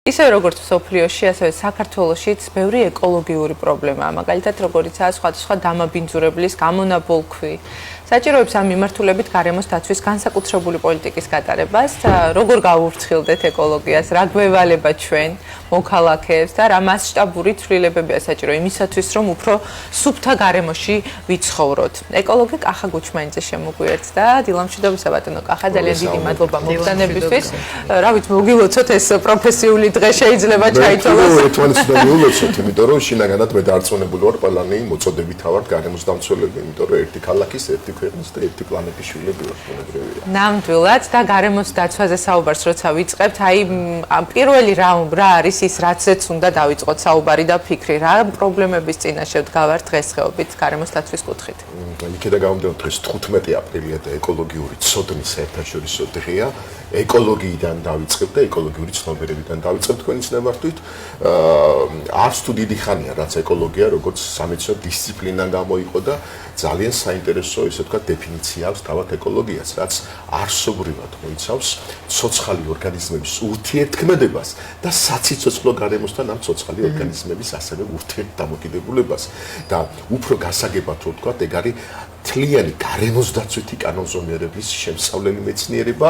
ისე როგორც სოფლიოში, ასევე საქართველოშიც ბევრი ეკოლოგიური პრობლემაა, მაგალითად როგორიცაა სხვადასხვა დამაბინძურებლის გამონაბოლქვი. საჭიროებს ამ მიმართულებით გარემოს დაცვის განსაკუთრებული პოლიტიკის გატარებას, როგორ გავურცხილდეთ ეკოლოგიას, რა გვევალება ჩვენ მოქალაქეებს და რა მასშტაბური ცვლილებებია საჭირო იმისათვის, რომ უფრო სუფთა გარემოში ვიცხოვროთ. ეკოლოგი კახა გუჩმანიძე შემოგვიერთდა. დილამშვიდობისა ბატონო კახა, ძალიან დიდი მადლობა მოგზანებისთვის. რა ვიცი, მოგილოცოთ ეს პროფესიული დღე შეიძლება ჩაითვალოს. ერთმანეთს უნდა მიულოცოთ, იმიტომ რომ შინაგანად მე დარწმუნებული ვარ, ყველანი მოწოდებით ავართ გარემოს დამცველები, იმიტომ რომ ერთი ქალაქის, ერთი ქვეყნის და ერთი პლანეტის შვილები ვართ ბუნებრივია. ნამდვილად და გარემოს დაცვაზე საუბარს როცა ვიწყებთ, აი პირველი რა არის ის, რაცაც უნდა დავიწყოთ საუბარი და ფიქრი, რა პრობლემების წინაშე ვდგავართ დღესდღეობით გარემოს დაცვის კუთხით. იქიდან გამომდინარე, დღეს 15 აპრილია და ეკოლოგიური ცოდნის საერთაშორისო დღეა. ეკოლოგიიდან დავიწყებ და ეკოლოგიური ცნობიერებიდან დავიწყებ თქვენის ნებართვით. არც თუ დიდი ხანია, რაც ეკოლოგია როგორც სამეცნიერო დისციპლინა გამოიყო და ძალიან საინტერესო, ესე ვთქვათ, დეფინიცია აქვს თავად ეკოლოგიას, რაც არსობრივად მოიცავს ცოცხალი ორგანიზმების ურთიერთქმედებას და საციცოცხლო გარემოსთან ამ ცოცხალი ორგანიზმების ასევე ურთიერთდამოკიდებულებას. და უფრო გასაგებად რო ვთქვათ, ეგ არის თლიანი გარემოს დაცვითი კანონზომიერების შემსწავლელი მეცნიერება,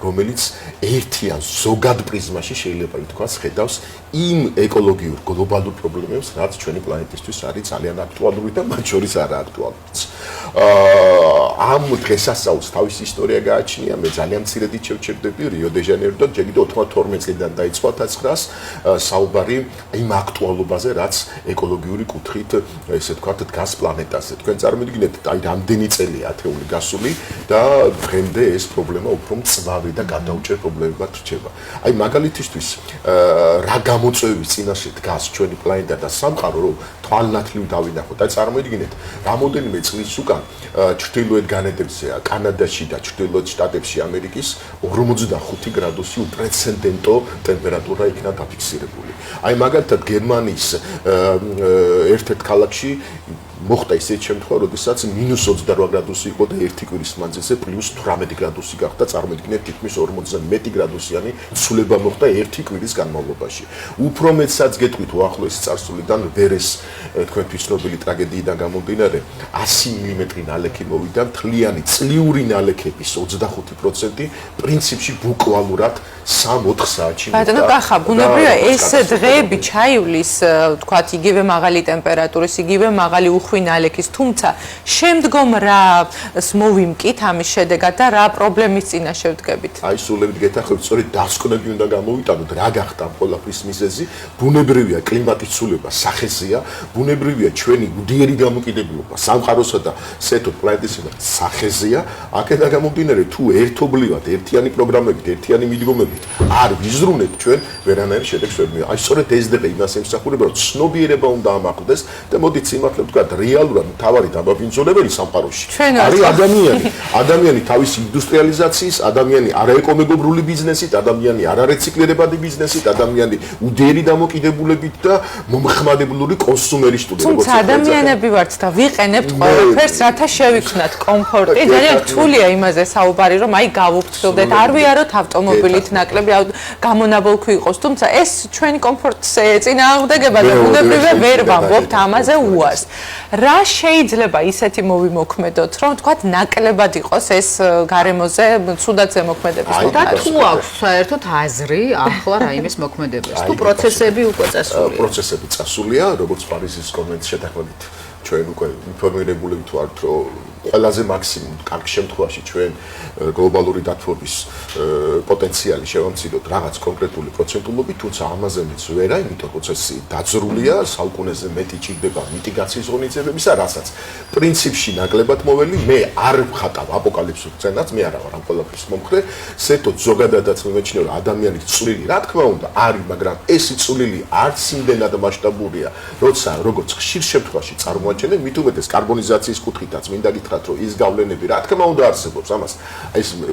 რომელიც ერთიან ზოგად პრიზმაში შეიძლება ითქვას ხედავს იმ ეკოლოგიურ გლობალურ პრობლემებს, რაც ჩვენი პლანეტისთვის არის ძალიან აქტუალური და მათ შორის არა აქტუალურიც. ამ დღესასწაულს თავისი ისტორია გააჩნია, მე ძალიან მცირედი შევჩერდები რიო-დე-ჟანეიროდან, ჯერ კიდევ 92 წლიდან დაიწყო 1900-ს საუბარი იმ აქტუალობაზე, რაც ეკოლოგიური კუთხით, ესე ვთქვათ, დგას პლანეტაზე. თქვენ წარმოვიდგინეთ, აი რამდენი წელია ათეული გასული და დღემდე ეს პრობლემა უფრო მწვავე და გადაუჭერ პრობლემებად რჩება. აი მაგალითისთვის რა გამოწვევის წინაშე დგას ჩვენი პლანეტა და სამყარო, რომ თვალნათლივ დავინახოთ. აი წარმოვიდგინეთ, რამოდენიმე წლის უკან ჩრდილოეთ განედებზე, კანადაში და ჩრდილოეთ შტატებში ამერიკის 45 გრადუსი უპრეცედენტო ტემპერატურა იქნა დაფიქსირებული. აი მაგალითად გერმანიის ერთ-ერთ ქალაქში მოხდა ისეთი შემთხვევა, როდესაც -28 გრადუსი იყო და ერთი კვირის მანძილზე +18 გრადუსი გახდა. წარმოიდგინეთ, თითქმის 40-ზე მეტი გრადუსიანი ცვლილება მოხდა ერთი კვირის განმავლობაში. უფრო მეტსაც გეტყვით უახლოესი წარსულიდან ვერეს თქვენთვის ცნობილი ტრაგედიიდან გამომდინარე 100 მმ ნალექი მოვიდა, მთლიანი წლიური ნალექების 25% პრინციპში ბუკვალურად 3-4 საათში. ბატონო კახა, ბუნებრივია ეს დღეები ჩაივლის, თქვათ, იგივე მაღალი ტემპერატურის, იგივე მაღალი ნალექის, თუმცა შემდგომ რას მოვიმკით ამის შედეგად და რა პრობლემის წინაშე ვდგებით? აი სულებით გეთახმებით, სწორედ დასკვნები უნდა გამოვიტანოთ, რა გახდა ამ ყველაფრის მიზეზი. ბუნებრივია კლიმატის ცვლილება სახეზეა, ბუნებრივია ჩვენი უდიერი დამოკიდებულება სამყაროსა და სეთო პლანეტის სახეზეა. აქედან გამომდინარე, თუ ერთობლივად, ერთიანი პროგრამებით, ერთიანი მიდგომებით არ ვიზრუნებთ, ჩვენ ვერანაირ შედეგს ვერ მივიღებთ. აი სწორედ ეს დღე იმას ემსახურება, რომ ცნობიერება უნდა ამაყდეს და მოდით სიმართლე ვთქვათ, რეალურად მთავარი დამაბინძურებელი სამყაროში არის ადამიანი. ადამიანი თავისი ინდუსტრიალიზაციის, ადამიანი არაეკომეგობრული ბიზნესით, ადამიანი არარეციკლირებადი ბიზნესით, ადამიანი უდიერი დამოკიდებულებით და მომხმარებლური კონსუმერისტული. თუმცა ადამიანები ვართ და ვიყენებთ ყველაფერს, რათა შევიქმნათ კომფორტი. ძალიან რთულია იმაზე საუბარი, რომ აი გავუფრთხილდეთ, არ ვიაროთ ავტომობილით ნაკლები გამონაბოლქვი იყოს, თუმცა ეს ჩვენი კომფორტს ეწინააღმდეგება და ბუნებრივია ვერ ვამბობთ ამაზე უარს. რა შეიძლება ისეთი მოვიმოქმედოთ, რომ თქვათ ნაკლებად იყოს ეს გარემოზე ცუდად ზემოქმედების და თუ აქვს საერთოდ აზრი ახლა რაიმეს მოქმედებას, თუ პროცესები უკვე წასულია? პროცესები წასულია, როგორც პარიზის კონვენციის შეთანხმებით ჩვენ უკვე ინფორმირებულები ვართ, რომ ყველაზე მაქსიმუმ კარგ შემთხვევაში ჩვენ გლობალური დათბობის პოტენციალი შევამციროთ რაღაც კონკრეტული პროცენტულობით, თუმცა ამაზე მეც ვერა, იმიტომ რომ პროცესი დაძრულია, საუკუნეზე მეტი ჭირდება მიტიგაციის ღონისძიებებისა, რასაც პრინციპში ნაკლებად მოველი, მე არ ვხატავ აპოკალიფსურ სცენარს, მე არა ვარ ამ ყველაფრის მომხრე, სეთოთ ზოგადადაც მემეჩნია, რომ ადამიანის წვლილი, რა თქმა უნდა, არის, მაგრამ ეს წვლილი არც იმდენად მასშტაბურია, როცა როგორც ხშირ შემთხვევაში წარმოაჩენენ, მით უმეტეს კარბონიზაციის კუთხითაც მინდა გითხრათ, რომ ის გავლენები, რა თქმა უნდა, არსებობს,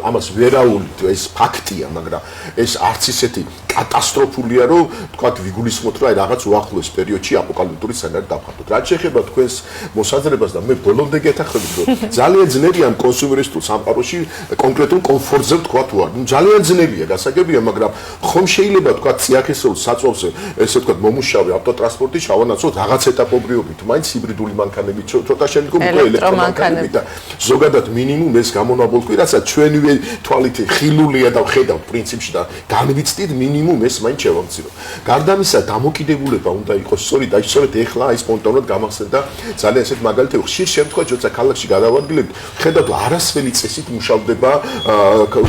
ამას ვერაუვლით, ეს ფაქტია, მაგრამ ეს არც ისეთი კატასტროფულია, რომ თქვათ ვიგულისხმოთ, რომ აი რაღაც უახლოეს პერიოდში აპოკალიფტური სცენარი დავხატოთ. რაც შეეხება თქვენს მოსაზრებას და მე ბოლომდე გეთახმებით, რომ ძალიან ძნელია ამ კონსუმერისტულ სამყაროში კონკრეტულ კომფორტზე ვთქვათ უარ. ძალიან ძნელია, გასაგებია, მაგრამ ხომ შეიძლება თქვათ სიახესეულ საწოლზე ესე ვთქვათ მომუშავე ავტოტრანსპორტი ჩავანაცვლოთ რაღაც ეტაპობრივობით, მაინც ჰიბრიდული მანქანებით, ცოტა შემდგომ უკვე ელექტრომანქანებით და ზოგადად მინიმუმ ეს გამონაბოლქვი, რასაც ჩვენივე თვალით ხილულია და ვხედავთ პრინციპში და განვიცდით მინიმუმ ეს მაინც შევამციროთ. გარდა ამისა, დამოკიდებულება უნდა იყოს სწორი და სწორედ ეხლა აი სპონტანურად გამახსენდა ძალიან ესეთ მაგალითი, ხშირ შემთხვევაში როცა ქალაქში გადავადგილებით, ხედავთ არასველი წესით მუშავდება,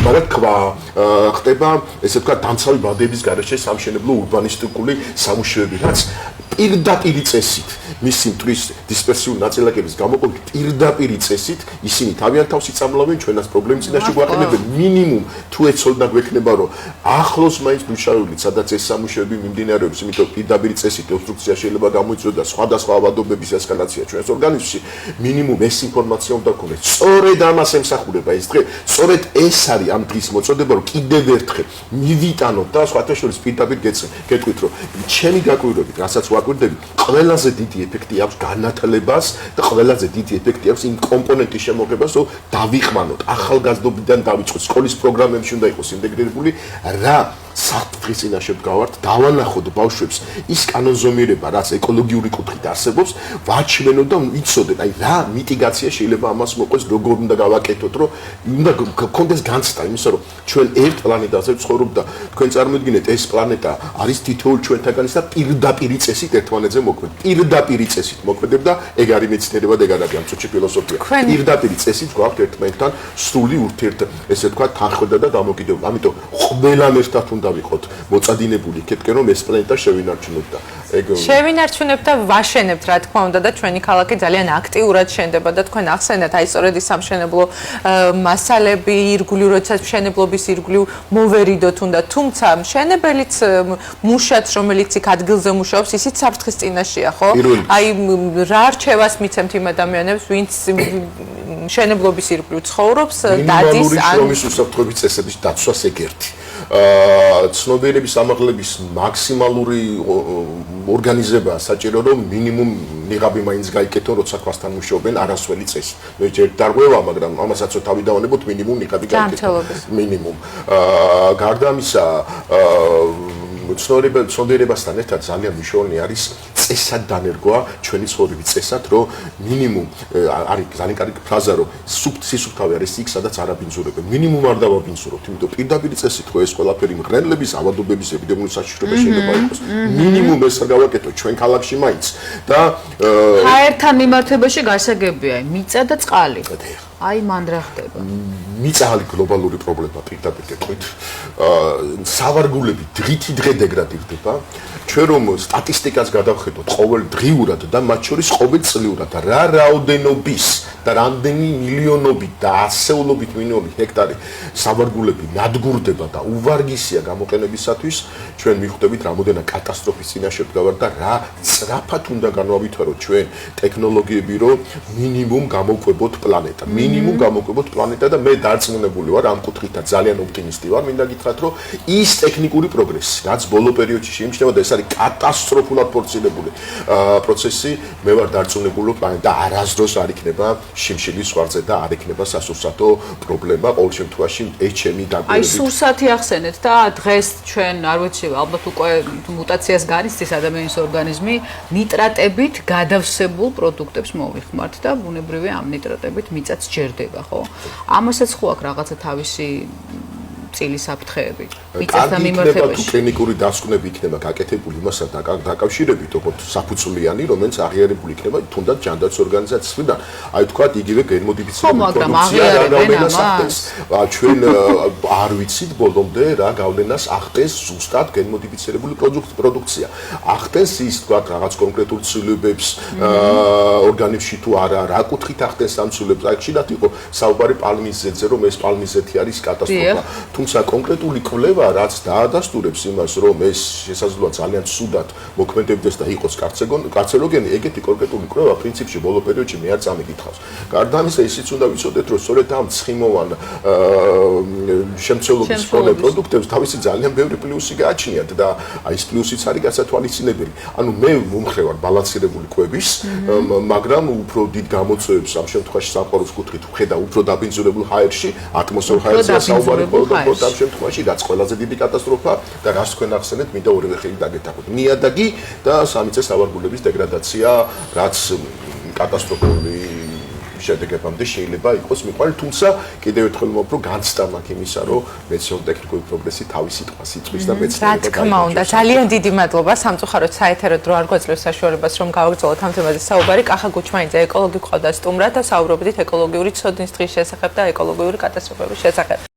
მაგრამ თქვა ხდება ესე ვთქვათ დამცავი ბადეების გარეშე სამშენებლო ურბანისტიკული სამუშაოები, რაც პირდაპირ წესით მისი მტრის დისპერსიული ნაწილაკების გამოყოფით პირდაპირ წესით ისინი თავიანთ თავს იწამლავენ ჩვენას პრობლემის წინაშე გვაყენებენ მინიმუმ თუ ეცოდა გვექნება რომ ახლოს მაინც მუშაობთ სადაც ეს სამუშაოები მიმდინარეობს იმიტომ პირდაპირ წესით კონსტრუქცია შეიძლება გამოიწვიოს და სხვადასხვა ავადობების ესკალაცია ჩვენს ორგანიზმში მინიმუმ ეს ინფორმაცია უნდა გქონდეს სწორედ ამას ემსახურება ეს დღე სწორედ ეს არის ამ დღის მოწოდება რომ კიდევ ერთხელ მივიტანოთ და სხვათა შორის პირდაპირ გეტყვით რომ ჩემი გაკვირვებით რასაც ვაკვირდები ყველაზე დიდი ეფექტი აქვს განათლებას და ყველაზე დიდი ეფექტი აქვს იმ კომპონენტის შემოღებას, რომ დავიხმანოთ ახალგაზრდობიდან დავიწყოთ სკოლის პროგრამებში უნდა იყოს ინტეგრირებული რა საფრთხის წინაშე ვდგავართ, დავანახოთ ბავშვებს ის კანონზომიერება, რაც ეკოლოგიური კუთხით არსებობს, ვაჩვენოთ და ვიცოდეთ, აი რა მიტიგაცია შეიძლება ამას მოყოს, როგორ უნდა გავაკეთოთ, რომ უნდა გქონდეს განცდა იმისა, რომ ჩვენ ერთ პლანეტაზე ვცხოვრობთ და თქვენ წარმოიდგინეთ, ეს პლანეტა არის თითოეულ ჩვენთაგანის და პირდაპირ წესით ერთმანეთზე მოქმედ. პირდაპირ წესით მოქმედებ და ეგ არის მეცნიერება და ეგ არის ამ წუთში ფილოსოფია. პირდაპირ წესით გვაქვს ერთმანეთთან სრული ურთიერთ, ესე ვთქვათ, თანხმობა და დამოკიდებულება. ამიტომ ყველამ ერთად უნდა ვიყოთ მოწადინებული იქეთკენ რომ ეს პლანეტა შევინარჩუნოთ და ეგ შევინარჩუნებთ და ვაშენებთ რა თქმა უნდა და ჩვენი ქალაქი ძალიან აქტიურად შენდება და თქვენ ახსენეთ აი სწორედ ის სამშენებლო მასალები ირგვლივ როდესაც მშენებლობის ირგვლივ მოვერიდოთ უნდა თუმცა მშენებელიც მუშაც რომელიც იქ ადგილზე მუშაობს ისიც საფრთხის წინაშეა ხო აი რა რჩევას მიცემთ იმ ადამიანებს ვინც მშენებლობის ირგვლივ ცხოვრობს დადის ან შრომის უსაფრთხოების წესების დაცვას ეგერთი ცნობიერების ამაღლების მაქსიმალური ორგანიზება საჭირო რომ მინიმუმ ნიღაბი მაინც გაიკეთონ როცა ქვასთან მუშაობენ არასველი წესი. მე ჯერ დარღვევა, მაგრამ ამასაც თავი დავანებოთ მინიმუმ ნიღაბი გაიკეთონ. მინიმუმ. გარდა ამისა ცნობიერებასთან ერთად ძალიან მნიშვნელოვანი არის წესად დანერგვა ჩვენი ცხოვრების წესად, რომ მინიმუმ არის ძალიან კარგი ფრაზა, რომ სისუფთავე არის იქ, სადაც არ აბინძურებენ. მინიმუმ არ დავაბინძუროთ, იმიტომ პირდაპირ წესით ხო ეს ყველაფერი მღრღნელების, ავადობების, ეპიდემიური საშიშროება შეიძლება იყოს. მინიმუმ ეს არ გავაკეთოთ ჩვენ ქალაქში მაინც და ჰაერთან მიმართებაში გასაგებია, მიწა და წყალი. აი მან რა ხდება? მიწა არის გლობალური პრობლემა პირდაპირ გეტყვით. სავარგულები დღითი დღე დეგრადირდება. ჩვენ რომ სტატისტიკას გადავხედოთ ყოველდღიურად და მათ შორის ყოველწლიურად რა რაოდენობის და რამდენი მილიონობით და ასეულობით მილიონობით ჰექტარი სავარგულები ნადგურდება და უვარგისია გამოყენებისათვის ჩვენ მიხვდებით რამოდენა კატასტროფის წინაშე ვდგავართ და რა სწრაფად უნდა განვავითაროთ ჩვენ ტექნოლოგიები რომ მინიმუმ გამოვყვებოთ პლანეტა მინიმუმ გამოვყვებოთ პლანეტა და მე დარწმუნებული ვარ ამ კუთხითაც ძალიან ოპტიმისტი ვარ მინდა გითხრათ რომ ის ტექნიკური პროგრესი რაც ბოლო პერიოდში შეიმჩნევა და ეს არის კატასტროფულად ფორცირებული პროცესი მე ვარ დარწმუნებული რომ პლანეტა არასდროს არ იქნება შიმშილის ზღვარზე და არ იქნება სასურსათო პრობლემა ყოველ შემთხვევაში ეს ჩემი დაკვირვებით აი სურსათი ახსენეთ და დღეს ჩვენ არ ვიცი ალბათ უკვე მუტაციას განიცდის ადამიანის ორგანიზმი ნიტრატებით გადავსებულ პროდუქტებს მოვიხმართ და ბუნებრივია ამ ნიტრატებით მიწაც ჯერდება ხო ამასაც ხო აქვს რაღაცა თავისი წილის საფრთხეები მიწასთან მიმართებაში კლინიკური დასკვნები იქნება გაკეთებული იმასთან დაკავშირებით როგორც საფუძვლიანი რომელიც აღიარებული იქნება თუნდაც ჯანდაცვის ორგანიზაციისგან აი თქვა იგივე გენმოდიფიცირებული პროდუქცია ჩვენ არ ვიცით ბოლომდე რა გავლენას ახდენს ზუსტად გენმოდიფიცირებული პროდუქცია ახდენს ის თქვა რაღაც კონკრეტულ ცვლილებებს ორგანიზმში თუ არა რა კუთხით ახდენს ამ ცვლილებებს აი ხშირად იყო საუბარი პალმის ზეთზე რომ ეს პალმის ზეთი არის კატასტროფა თუმცა კონკრეტული კვლევა რაც დაადასტურებს იმას, რომ ეს შესაძლოა ძალიან ცუდად მოქმედებდეს და იყოს კარცინოგენი, ეგეთი კონკრეტული კვლევა პრინციპში ბოლო პერიოდში მე არ წამიკითხავს. გარდა ამისა, ისიც უნდა ვიცოდეთ, რომ სწორედ ამ ცხიმოვან შემცველობის პროდუქტებს თავისი ძალიან ბევრი პლუსი გააჩნიათ და აი ეს პლუსიც არის გასათვალისწინებელი. ანუ მე მომხრე ვარ ბალანსირებული კვების, მაგრამ უფრო დიდ გამოწვევებს ამ შემთხვევაში სამყაროს კუთხით ვხედავ უფრო დაბინძურებულ ჰაერში, ატმოსფერო ჰაერზე საუბარი მხოლოდ ამ შემთხვევაში, რაც ყველაზე დიდი კატასტროფა და რაც თქვენ ახსენეთ, მინდა ორივე ხელით დაგეთახოთ. ნიადაგი და სამიწის ავარგულების დეგრადაცია, რაც კატასტროფული შედეგებამდე შეიძლება იყოს მიყვარული, თუმცა კიდევ ერთხელ მოვფრო განცდა მაქვს იმისა, რომ მეცნიერულ-ტექნიკური პროგრესი თავის სიტყვას იწვის და მეცნიერება. რა თქმა უნდა, ძალიან დიდი მადლობა. სამწუხაროდ საეთერო დრო არ გვაძლევს საშუალებას, რომ გავაგრძელოთ ამ თემაზე საუბარი. კახა გუჩმაინძე ეკოლოგი ყავდა სტუმრად და საუბრობდით ეკოლოგიური ცოდნის დღის შესახებ და ეკოლოგიური კატასტროფების შესახებ.